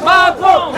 Macron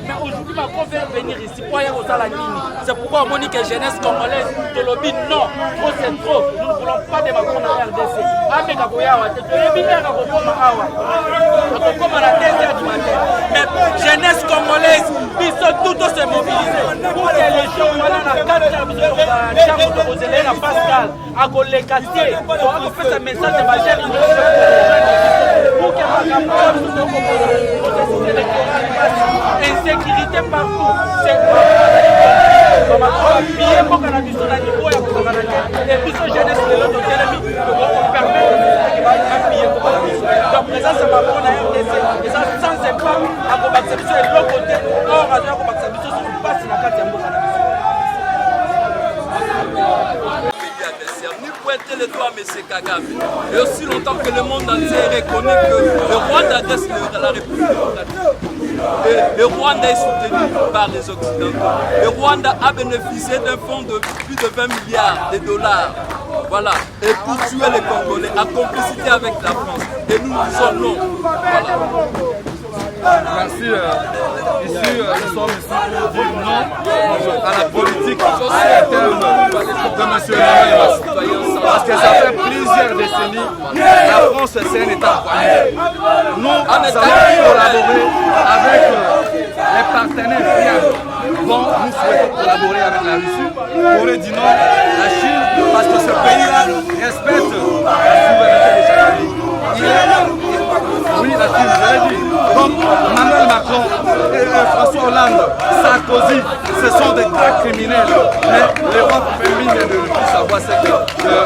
Mais aujourd'hui, ma prof vient venir ici pour aller aux Alanini. C'est pourquoi on dit que jeunesse congolaise, de lobby, non, trop c'est trop. Nous ne voulons pas de Macron à RDC. Avec Akoyawa, c'est le binaire à la 2h du matin. Mais jeunesse congolaise, ils sont tous se mobiliser pour que les gens soient dans la 4e chambre de Roselé, la Pascal, à les quartiers, on fait ce message de ma gère pour que ma campagne insécurité partout. C'est bien pour que la mission d'un niveau et puis ce jeunesse de l'autre télévision pour permettre de payer pour la mission. Donc, présent, c'est ma bonne RDC. Et ça, sans impact, à combattre cette mission et l'autre côté, or, à combattre cette mission, c'est une passe sur la 4e bourse à la mission. Ni pointer le doigt à M. Kagame. Et aussi longtemps que le monde entier reconnaît que le Rwanda reste la République démocratique. Le Rwanda est soutenu par les Occidentaux. Le Rwanda a bénéficié d'un fonds de plus de 20 milliards de dollars. Voilà. Et pour tuer les Congolais, en complicité avec la France. Et nous disons non. Voilà. Merci. Ici, nous sommes ici pour dire non à la politique interne de M. Emmanuel. Parce que ça fait plusieurs décennies, la France c'est un État failli. Nous allons collaborer avec les partenaires fiables. Bon, nous souhaitons collaborer avec la Russie. Corée du Nord, la Chine, parce que ce pays-là respecte la souveraineté de chaque pays. Oui, la Chine, je l'ai dit. Donc, Emmanuel Macron, François Hollande, Sarkozy, ce sont des grands criminels. Mais l'Europe fait mine de ne plus savoir ce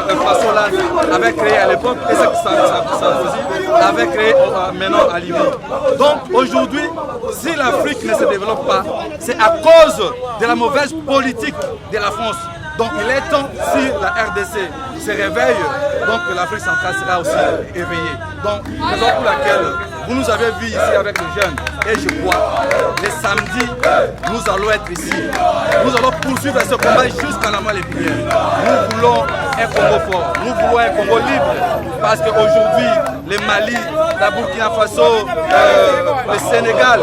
que François Hollande avait créé à l'époque et ce que Sarkozy avait créé maintenant à Libye. Donc, aujourd'hui, si l'Afrique ne se développe pas, c'est à cause de la mauvaise politique de la France. Donc il est temps, si la RDC se réveille, donc l'Afrique centrale sera aussi éveillée. Donc, raison pour laquelle vous nous avez vu ici avec les jeunes, et je crois, les samedis, nous allons être ici. Nous allons poursuivre ce combat jusqu'à la moelle épinière. Nous voulons un Congo fort, nous voulons un Congo libre, parce qu'aujourd'hui, le Mali, la Burkina Faso, le Sénégal,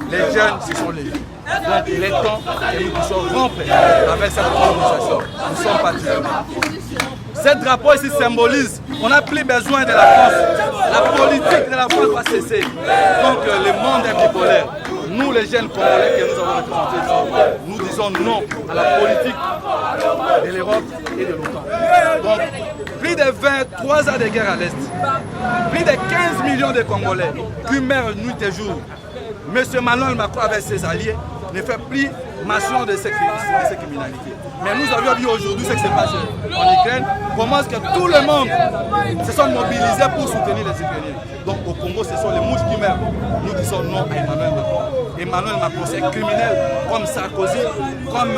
les jeunes, ce sont les vies. Donc il est temps que nous puissions rompre avec cette organisation. Nous sommes patriotes. Ce drapeau ici symbolise qu'on n'a plus besoin de la France. La politique de la France va cesser. Donc le monde est bipolaire. Nous les jeunes Congolais que nous avons représentés ici, nous disons non à la politique de l'Europe et de l'OTAN. Donc plus de 23 ans de guerre à l'Est, plus de 15 millions de Congolais qui meurent nuit et jour. M. Emmanuel Macron avec ses alliés ne fait plus mention de ces criminalités. Mais nous avions vu aujourd'hui ce qui se passe en Ukraine, comment est-ce que tout le monde se sont mobilisés pour soutenir les Ukrainiens. Donc au Congo, ce sont les mouches qui meurent. Nous disons non à Emmanuel Macron. Emmanuel Macron, c'est criminel comme Sarkozy, comme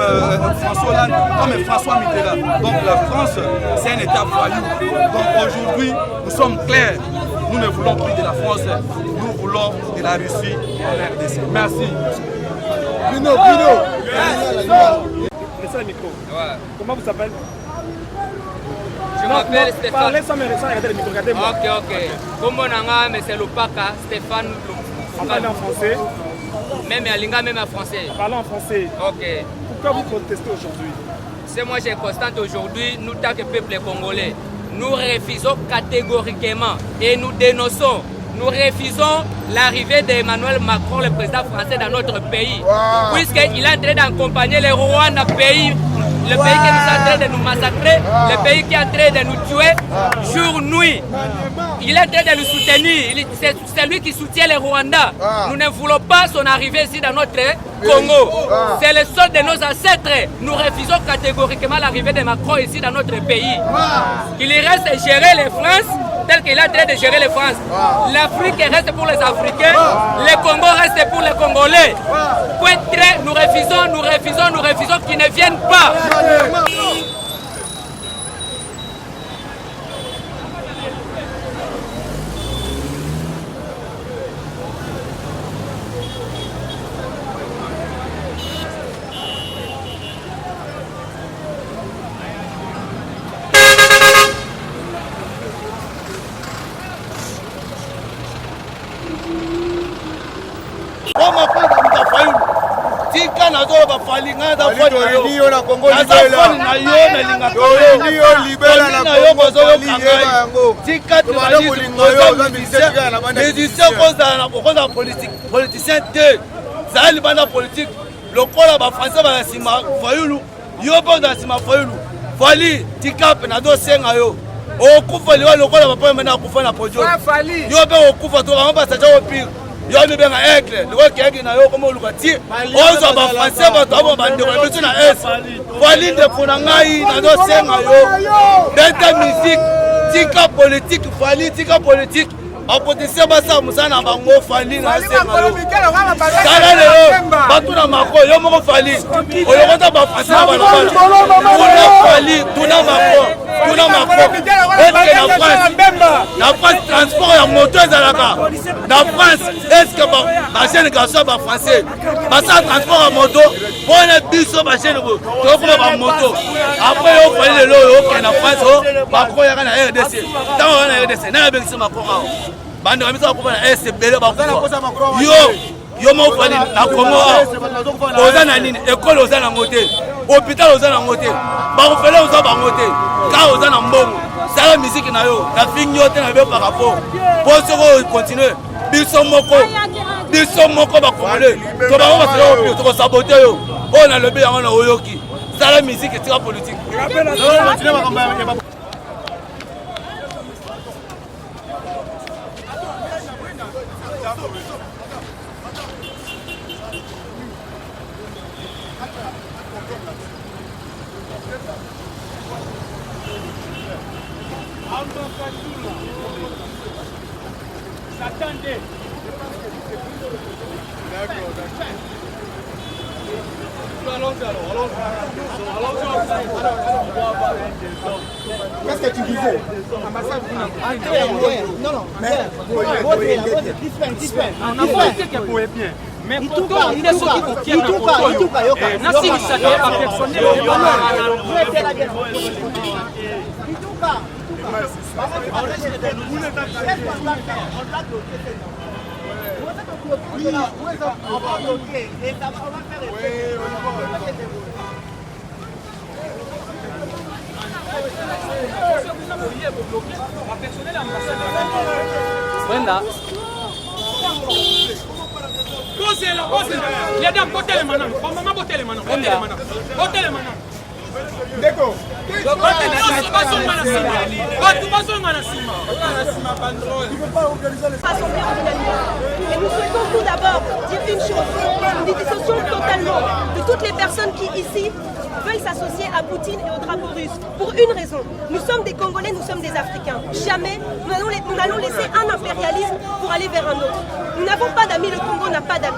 François Hollande, comme François Mitterrand. Donc la France, c'est un État voyou. Donc aujourd'hui, nous sommes clairs. Nous ne voulons plus de la France, nous voulons de la Russie en RDC. Merci. Bruno. Laissez le micro. Ouais. Comment vous s'appelez? Je m'appelle Stéphane. Parlez sans me regarder le micro, regardez-moi. Ok. Comment on a, c'est Lopaka, Stéphane. On parle en français. Même à Linga, même en français. Parlez en français. Ok. Pourquoi vous protestez aujourd'hui? C'est moi, je constate aujourd'hui, nous, tant que peuple congolais, nous refusons catégoriquement et nous dénonçons. Nous refusons l'arrivée d'Emmanuel Macron, le président français, dans notre pays. Puisqu'il est en train d'accompagner les Rwandais, le pays qui est en train de nous massacrer, le pays qui est en train de nous tuer jour, nuit. Il est en train de nous soutenir. C'est lui qui soutient les Rwandais. Nous ne voulons pas son arrivée ici dans notre Congo. C'est le sol de nos ancêtres. Nous refusons catégoriquement l'arrivée de Macron ici dans notre pays. Il reste à gérer les France tel qu'il est en train de gérer les France. L'Afrique reste pour les Africains, le Congo reste pour les Congolais. Point très, nous refusons qu'ils ne viennent pas. tika nazo bafali nga da fali na yo na Kongo libela na yo na linga ni yo libela na yo bozo yo kango tika tubali musicien koza politicien te zali bana politique lokola ba français ba sima fayulu yo bo da sima fayulu fali tika pe na do senga yo okufa liwa lokola ba mena okufa na pojo yo be okufa to ba sa jawo pire yo mi benga aigle le ko kegi na yo komo lukati ozo ba français ba to ba ndeko bitu na es fali de pona ngai na do senga yo data musique tika politique fali tika politique apotesia basa musana bango fali na senga yo kala leo batu na mako yo moko fali oyo kota ba français ba na fali tuna mako na France transport ya moto ezalaka na France est-ce que ba jeune garçon ba français basa transport ya moto pona biso ba jeune ko to ba moto après yo fali lelo yo na France ba ko ya na RDC tango na RDC na bengisa makoko bande kamisa ko na SBL ba ko yo mo fali na Congo oza na nini école oza na ngote hôpital oza na ngote ba ko fele oza ba ngote ka oza na mbongo sala musique na yo na finyo te na be par rapport pour se continuer biso moko ba komole to ba ba sala to ko saboter yo on a le be yango na oyoki sala musique et tira politique continuer ba kamba Attendez. Qu'est-ce que tu disais? Non, non. Mais pourtant, il est sorti pour qui est Brenda. Les dames, botez les manos. Maman, botez les manos. Botez les manos. D'accord. Et nous souhaitons tout d'abord dire une chose, nous dissocions totalement de toutes les personnes qui ici veulent s'associer à Poutine et au drapeau russe. Pour une raison, nous sommes des Congolais, nous sommes des Africains. Jamais nous allons laisser un impérialisme pour aller vers un autre. Nous n'avons pas d'amis, le Congo n'a pas d'amis.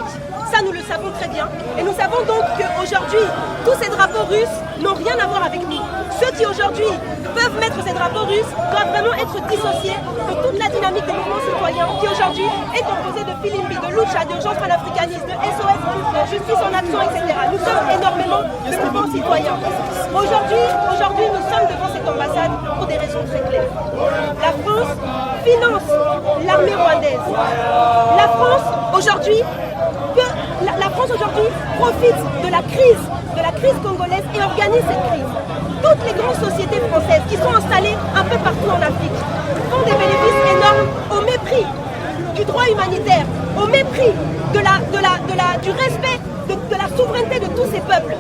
Ça, nous le savons très bien. Et nous savons donc qu'aujourd'hui, tous ces drapeaux russes n'ont rien à voir avec nous. Ceux qui aujourd'hui peuvent mettre ces drapeaux russes doivent vraiment être dissociés de toute la dynamique des mouvements citoyens qui aujourd'hui est composée de Filimbi, de Lucha, d'urgence panafricaniste, de SOS, de justice en action, etc. Nous sommes énormément de mouvements citoyens. Aujourd'hui, nous sommes devant cette ambassade pour des raisons très claires. La France finance l'armée rwandaise. La France aujourd'hui profite de la crise congolaise et organise cette crise. Toutes les grandes sociétés françaises qui sont installées un peu partout en Afrique font des bénéfices énormes au mépris du droit humanitaire, au mépris du respect de la souveraineté de tous ces peuples.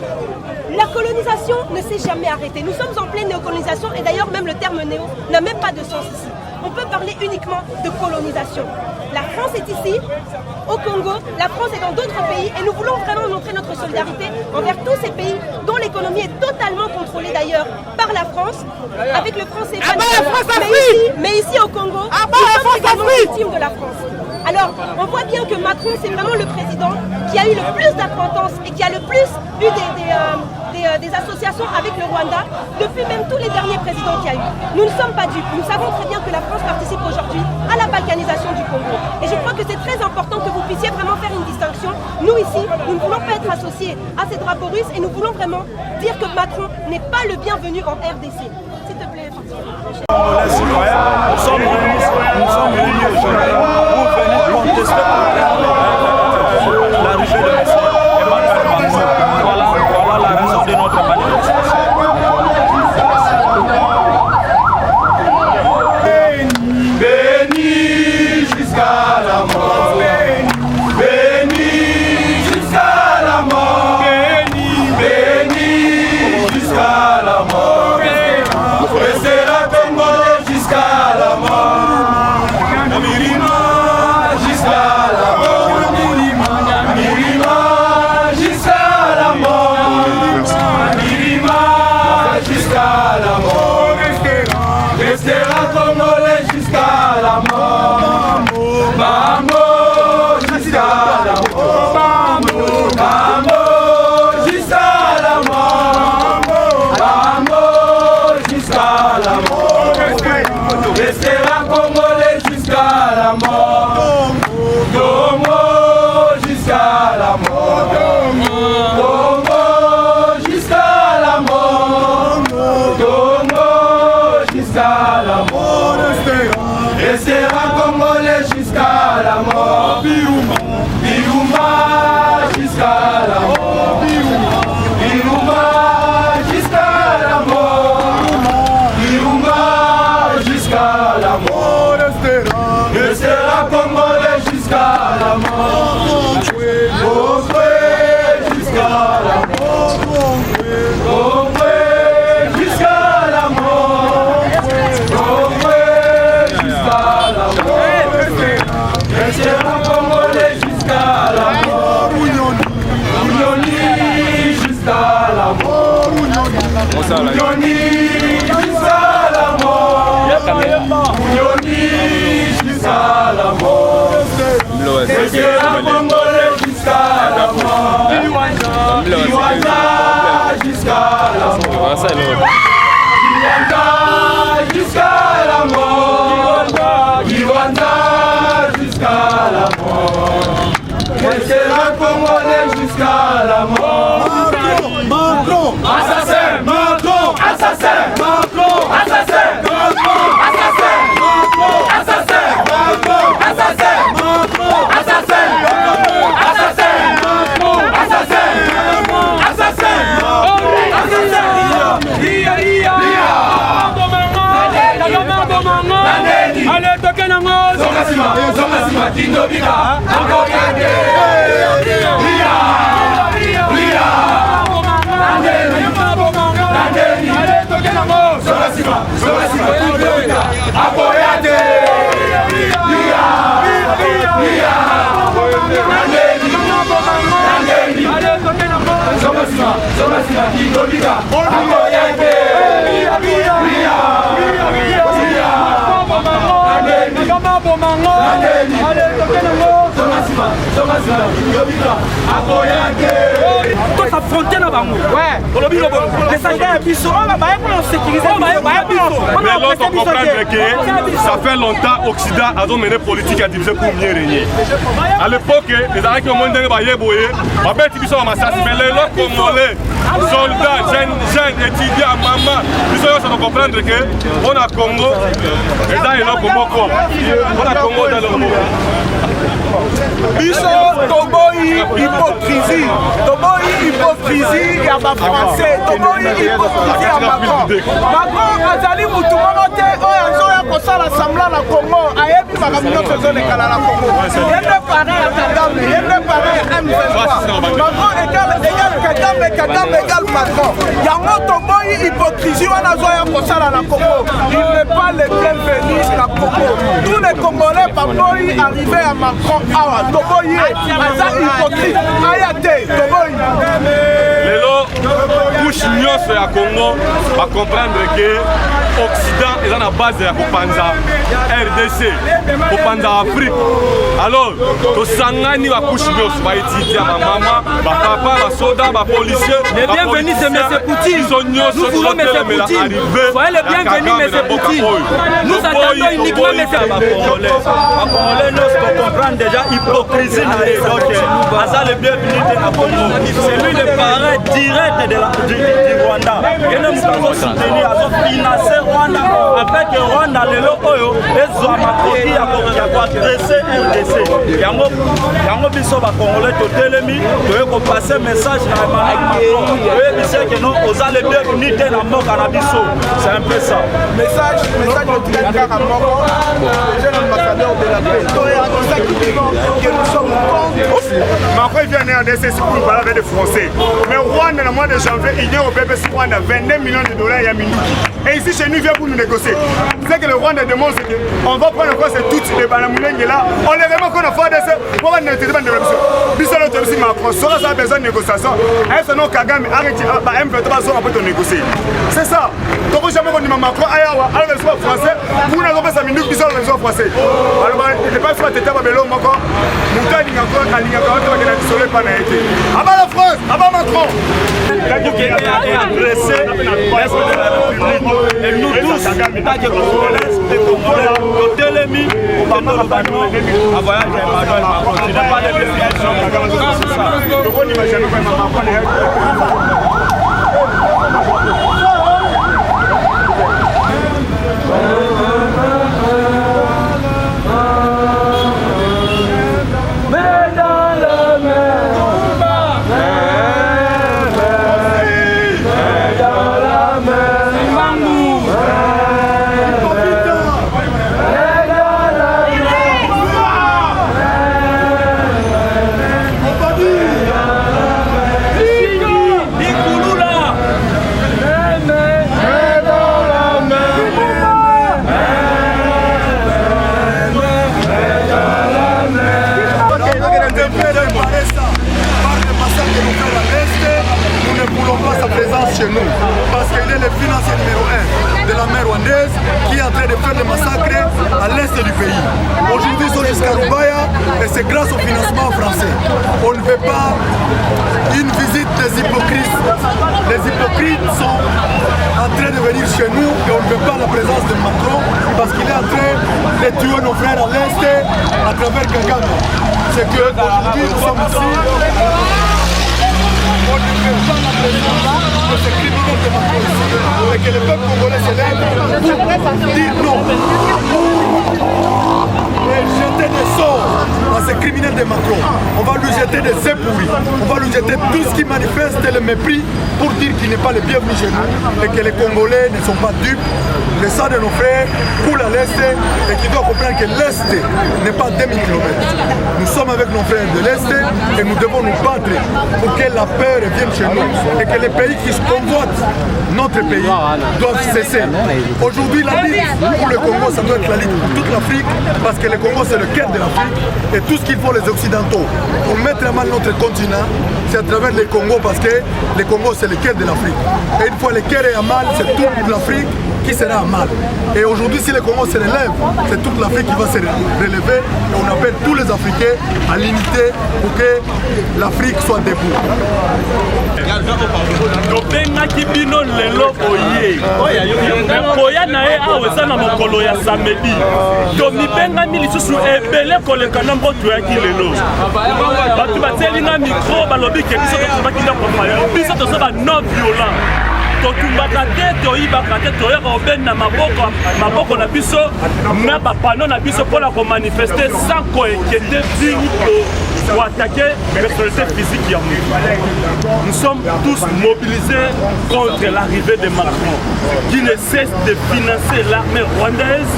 La colonisation ne s'est jamais arrêtée. Nous sommes en pleine néocolonisation et d'ailleurs même le terme néo n'a même pas de sens ici. On peut parler uniquement de colonisation. La France est ici, au Congo, la France est dans d'autres pays et nous voulons vraiment montrer notre solidarité envers tous ces pays dont l'économie est totalement contrôlée d'ailleurs par la France, avec le franc CFA. Mais ici au Congo, nous sommes également victimes de la France. Alors, on voit bien que Macron, c'est vraiment le président qui a eu le plus d'importance et qui a le plus eu des associations avec le Rwanda depuis même tous les derniers présidents qu'il y a eu. Nous ne sommes pas dupes. Nous savons très bien que la France participe aujourd'hui à la balkanisation du Congo. Et je crois que c'est très important que vous puissiez vraiment faire une distinction. Nous ici, nous ne voulons pas être associés à ces drapeaux russes et nous voulons vraiment dire que Macron n'est pas le bienvenu en RDC. S'il te plaît, Nous sommes réunis aujourd'hui pour venir contester l'arrivée de M. Emmanuel Macron. Voilà la raison de notre manifestation. Béni jusqu'à la mort. Béni jusqu'à la mort. Béni jusqu'à la mort. Restera congolais jusqu'à la mort. Mirima jusqu'à la mort. Mirima jusqu'à la mort. Mirima jusqu'à la mort. Restera congolais jusqu'à la mort. Bambo jusqu'à la mort. Bambo jusqu'à la mort. Bambo jusqu'à la mort. Restera congolais jusqu'à la mort. Domo jusqu'à la mort. Domo jusqu'à la mort. Domo jusqu'à la mort. Restera congolais jusqu'à la mort. Birumba jusqu'à la mort. Birumba jusqu'à la mort. Birumba jusqu'à la mort. Restera congolais jusqu'à la mort. Congolais jusqu'à la mort. Congolais jusqu'à la mort. Congolais jusqu'à la mort. Restera congolais jusqu'à la mort. Unioni jusqu'à la mort. Unioni jusqu'à la mort. Unioni jusqu'à la mort. Restera congolais jusqu'à la mort. Rwanda jusqu'à la mort. Rwanda jusqu'à la mort. Rwanda jusqu'à la mort. Restera congolais jusqu'à la mort. Macron, assassin. Macron, assassin. Macron, assassin. Macron, assassin. Macron, assassin. Macron, assassin. Macron, assassin. Assassin. Macron, assassin. Assassin. Allez, toquez la mort. Zongasima, Tindobika, Akoyade. Allez, toquez la mort. Zongasima, Tindobika, Akoyade. Allez, toquez la mort. Zongasima, Tindobika, Akoyade. Toi s'affronter là bas. Ouais. Les soldats biso, on va pour sécuriser. Mais l'autre on comprend que ça fait longtemps Occident a mené politique à diviser pour mieux régner. À l'époque, les Arabes qui ont monté les boyés, on va biso à Massassi, mais les locaux congolais, soldats, jeunes, étudiants, mamans, ils doivent comprendre que on a Congo, et dans les locaux Congo, on a Congo dans le Congo. Biso toboyi hypocrisie ya ba français, toboyi hypocrisie ya Macron. Macron azali mutu moko te oyo azoya kosala semblant na Congo, ayebi makambo nyonso ezolekala na Congo. Ye nde parrain ya Kagame, ye nde parrain ya M23. Macron égale Kagame égale Macron. Yango toboyi hypocrisie wana zo ya kosala na Congo. Il n'est pas le bienvenu na Congo. Tous les Congolais baboyi arrivé à Macron awa toboyi aza hypocrite aya te toboyi. Lelo couche nyonso ya Congo va comprendre que Occident est dans la base ya kopanza RDC kopanza Afrique. Alors tosangani ba couche nyonso ba étudier ba maman ba papa ba soda ba policier. Les bienvenus c'est M. Poutine. Nous voulons M. Poutine. Soyez les bienvenus M. Poutine. Nous attendons uniquement M. Congolais nous comprendre déjà l'hypocrisie donc Aza le bienvenu de la Congo. C'est lui le parrain direct du Rwanda. Et nous avons soutenu, avons financé Rwanda avec Rwanda lelo oyo ezwa makoti ya koadresse RDC. Yango biso ba Congolais totelemi toye ko passer message na Macron. Oui, c'est que nous oza le bienvenu de la mboka na biso. C'est un peu ça. Message de Tika Moko, jeune ambassadeur de la paix. Que nous sommes contre. Macron vient en RDC pour parler avec les Français. Mais Rwanda, dans le mois de janvier, il y a au BBC Rwanda 22 millions de dollars à Minuki. Et ici, chez nous, il vient pour nous négocier. C'est que le Rwanda demande, c'est qu'on va prendre quoi, c'est toutes les banamoulènes là. On les remet qu'on a fait des. On va nous intégrer dans la négociation. Bisous, l'autre aussi, Macron, ça a besoin de négociation. Et ce nom Kagame, arrêtez, M23 sont après de négocier. C'est ça. Donc, jamais on dit Macron, Ayawa, alors le soir français, vous n'avez pas 5 minutes, bisous, le soir français. Alors, il n'est pas soit tête à Babylone, Macron. Mouta, il y a encore un ligne à qui est isolé par la été. Abat la France, abat Macron. Qui est agressé l'Est de la République. Et nous tous, tant que Congolais, les Congolais, nos télémis, on va pas nous à voyager Emmanuel Macron. Ce n'est pas les bénéficiaires. C'est ça. Chez nous, parce qu'il est le financier numéro 1 de la mer rwandaise qui est en train de faire des massacres à l'est du pays. Aujourd'hui, ils sont jusqu'à Rubaya et c'est grâce au financement français. On ne veut pas une visite des hypocrites. Les hypocrites sont en train de venir chez nous et on ne veut pas la présence de Macron parce qu'il est en train de tuer nos frères à l'est à travers Kagame. C'est qu'aujourd'hui, nous sommes ici. On ne fait pas la présence de ces criminels de Macron ici et que le peuple congolais se lève pour dire non et jeter des sorts à ces criminels de Macron. On va lui jeter des épouilles, on va lui jeter tout ce qui manifeste le mépris pour dire qu'il n'est pas le bienvenu chez nous et que les Congolais ne sont pas dupes. Le sang de nos frères coule à l'Est et qui doit comprendre que l'Est n'est pas 2000 km. Nous sommes avec nos frères de l'Est et nous devons nous battre pour que la paix revienne chez nous et que les pays qui convoitent notre pays doivent cesser. Aujourd'hui, la lutte pour le Congo, ça doit être la lutte pour toute l'Afrique parce que le Congo, c'est le cœur de l'Afrique et tout ce qu'ils font les Occidentaux pour mettre à mal notre continent, c'est à travers le Congo parce que le Congo, c'est le cœur de l'Afrique. Et une fois le cœur est à mal, c'est toute l'Afrique qui sera à mal. Et aujourd'hui, si le Congo se relève, c'est toute l'Afrique qui va se relever et on appelle tous les Africains à l'unité pour que l'Afrique soit debout. tobengaki bino lelo boye koya na ye awa eza na mokolo ya samedi tomibengami lisusu ebele koleka na mboto yaki lelo bato batielinga mikro balobi ke biso totobaki ndako mayo biso toza ba non violent totumbaka te toyibaka te toyaka obeni na maboko na biso na bapano na biso mpona komanifeste sans koekete bino pour attaquer les personnalités physiques qui ont. Nous sommes tous mobilisés contre l'arrivée de Macron, qui ne cesse de financer l'armée rwandaise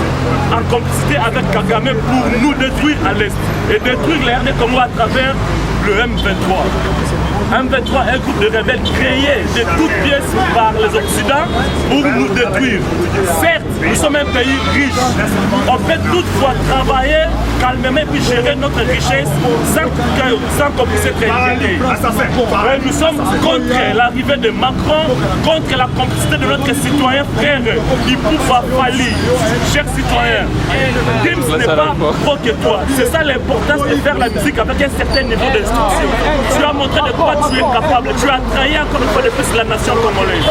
en complicité avec Kagame pour nous détruire à l'Est et détruire les RD Congo à travers le M23. M23 est un groupe de rebelles créé de toutes pièces par les Occidents pour nous détruire. Certes, nous sommes un pays riche. On peut toutefois travailler calmement et puis gérer notre richesse sans qu'on puisse être inquiété. Nous sommes contre l'arrivée de Macron, contre la complicité de notre citoyen frère. Il pouvoir faillir. Chers citoyens, Gims n'est pas trop que toi. C'est ça l'importance de faire la musique avec un certain niveau d'instruction. Tu as montré de quoi tu es capable. Tu as trahi encore une fois de plus la nation congolaise.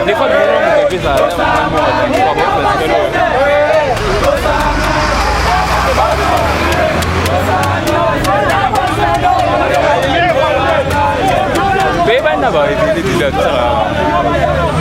Des fois,